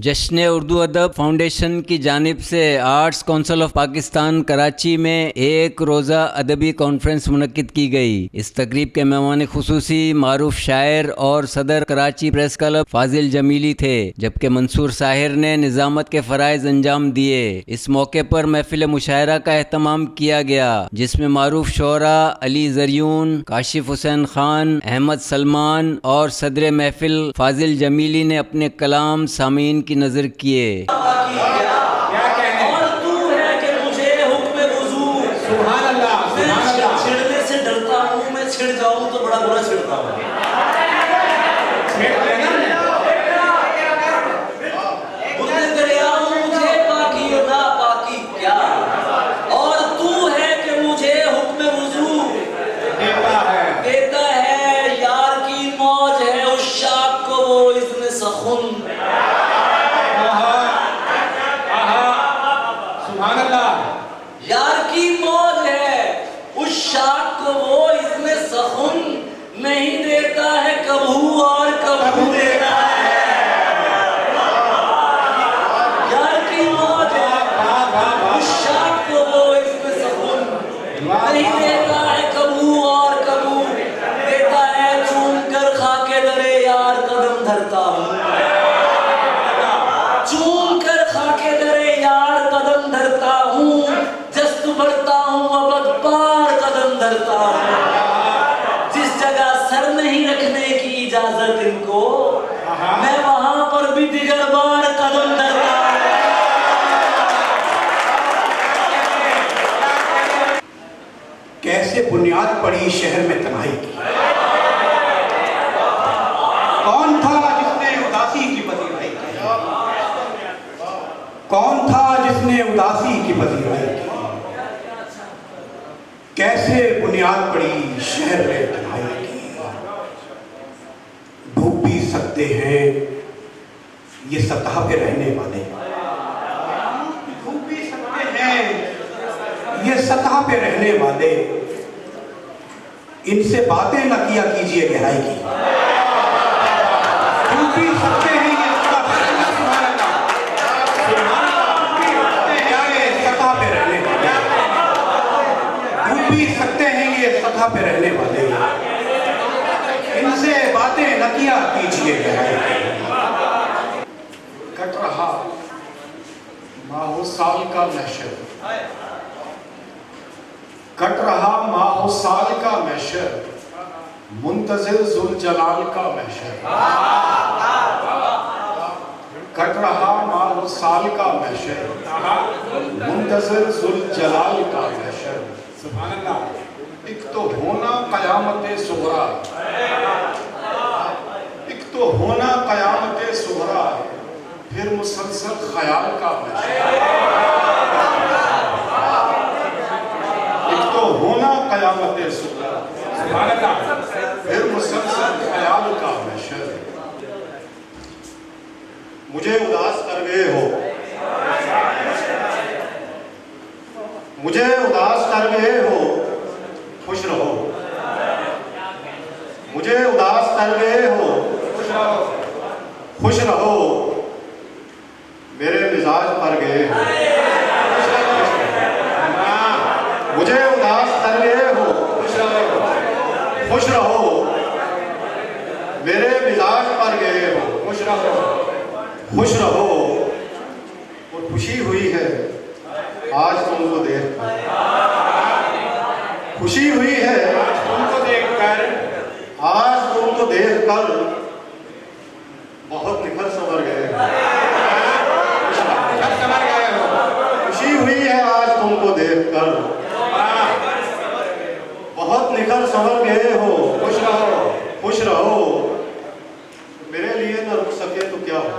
जश्न उर्दू अदब फाउंडेशन की जानिब से arts council of Pakistan Karachi में एक रोज़ा अदबी कॉन्फ्रेंस मुनक्किद की गई। इस तकरीब के मेहमान खुसूसी मारूफ शायर और सदर कराची प्रेस क्लब फाजिल जमीली थे, जबकि मंसूर साहिर ने निज़ामत के फ़राइज़ अंजाम दिए। इस मौके पर महफिल मुशायरा का एहतमाम किया गया, जिसमें मारूफ शोरा अली ज़रियून, काशिफ हुसैन खान, अहमद सलमान और सदर महफिल फाजिल जमीली ने अपने कलाम सामीन की नजर किए। छिड़ने से डरता हूँ, मैं छिड़ जाऊँ तो बड़ा बुरा छिड़ता हूँ। बुरे दरियाओं मुझे पाकी ना पाकी क्या, और तू है कि मुझे हुक्म वुज़ू देता है। यार की मौज है उस शाख को वो इज़्न सखुन। यार की मौज है उस शाख को वो इज़्न सखुन नहीं देता है कबू और कबू देता है। यार की मौज है उस शाख को वो इज़्न सखुन नहीं देता है कबू और कबू देता है। चूम कर खाके दरे यार कदम धरता हूँ, चूम कर खाके दरे यार कदम धरता हूँ। जस्त बढ़ता हूँ अबद पार कदम धरता हूँ। जिस जगह सर नहीं रखने की इजाजत इनको, मैं वहां पर भी दिगर बार कदम धरता हूँ। कैसे बुनियाद पड़ी शहर में तन्हाई की। कौन था जिसने उदासी की पजीराई की, कौन था जिसने उदासी की पजीराई की। कैसे बुनियाद पड़ी शहर में तन्हाई की। डूब भी सकते हैं ये सतह पे रहने वाले, डूब भी सकते हैं ये सतह पे रहने वाले। इनसे बातें न किया कीजिए गहराई की। डूब भी सकते हैं ये सतह पे रहने वाले, डूब भी सकते हैं ये सतह पे रहने वाले। इनसे बातें न किया कीजिए गहराई की। कट रहा माहो साल का महशर, कट रहा माहो साल का महशर, मुंतज़िर ज़ुल जलाल का महशर। कट रहा माहो साल का महशर, मुंतज़िर ज़ुल जलाल का महशर। सुभान अल्लाह। एक तो होना क़यामत सुग़रा, एक तो होना क़यामत सुग़रा, फिर मुसलसल ख्याल का महशर। एक तो होना क़यामत सुग़रा, फिर मुसलसल ख्याल का महशर। मुझे उदास कर गए हो, मुझे उदास कर गए हो, खुश रहो। मुझे उदास कर गए हो, खुश रहो। मेरे मिजाज पर गए हो, मुझे उदास कर गए हो, खुश रहो। मेरे मिजाज पर गए हो, खुश रहो, खुश रहो। और खुशी हुई है आज तुमको देखकर, खुशी हुई है तुमको देखकर, आज तुमको देखकर बहुत निखर संवर गए हो। खुशी हुई है आज तुमको देखकर, बहुत निखर संवर गए हो। खुश रहो, खुश रहो। मेरे लिए न रुक सके तो क्या हो,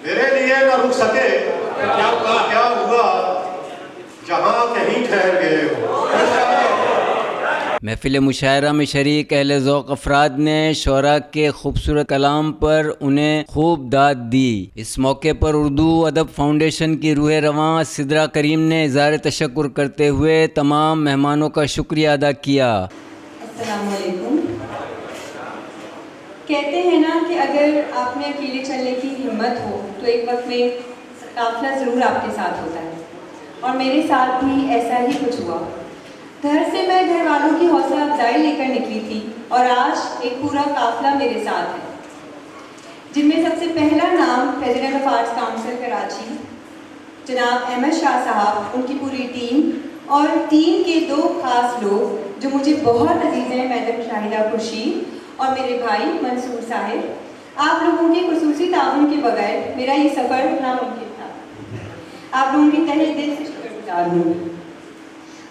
मेरे लिए न रुक सके क्या हुआ, जहां कहीं ठहर गए हो। महफिल मुशायरा में शरीक अहले ज़ौक़ अफराद ने शोरा के खूबसूरत कलाम पर उन्हें खूब दाद दी। इस मौके पर उर्दू अदब फाउंडेशन की रूह रवां सिद्रा करीम ने इज़हार तशक्कुर करते हुए तमाम मेहमानों का शुक्रिया अदा किया। अस्सलामु अलैकुम। कहते हैं ना कि अगर आप में अकेले चलने की हिम्मत हो तो एक वक्त में काफिला ज़रूर आपके साथ होता है, और मेरे साथ भी ऐसा ही कुछ हुआ। घर से मैं घर वालों की हौसला अफजाई लेकर निकली थी और आज एक पूरा काफिला मेरे साथ है, जिनमें सबसे पहला नाम president of arts council Karachi जनाब अहमद शाह साहब, उनकी पूरी टीम और टीम के दो खास लोग जो मुझे बहुत अजीज़ हैं, मैडम शाहिदा खुर्शीद और मेरे भाई मंसूर साहिब। आप लोगों के खुसूसी ताउन के बगैर मेरा ये सफ़र नामुमकिन था। आप लोगों की तहे दिल से शुक्रगुजार हूँ।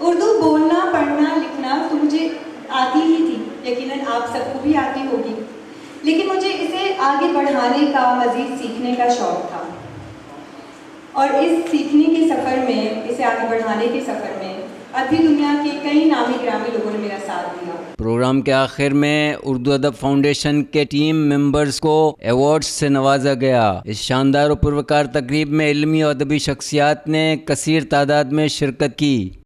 उर्दू बोलना, पढ़ना, लिखना तो मुझे आती ही थी, यकीनन आप सबको भी आती होगी, लेकिन मुझे इसे आगे बढ़ाने का, मज़ीद सीखने का शौक़ था। और इस सीखने के सफ़र में, इसे आगे बढ़ाने के सफ़र में अभी दुनिया के कई नामी ग्रामी लोगों ने मेरा साथ दिया। प्रोग्राम के आखिर में उर्दू अदब फाउंडेशन के टीम मेंबर्स को अवार्ड्स से नवाजा गया। इस शानदार और पुरवकार तकरीब में इल्मी और अदबी शख्सियात ने कसीर तादाद में शिरकत की।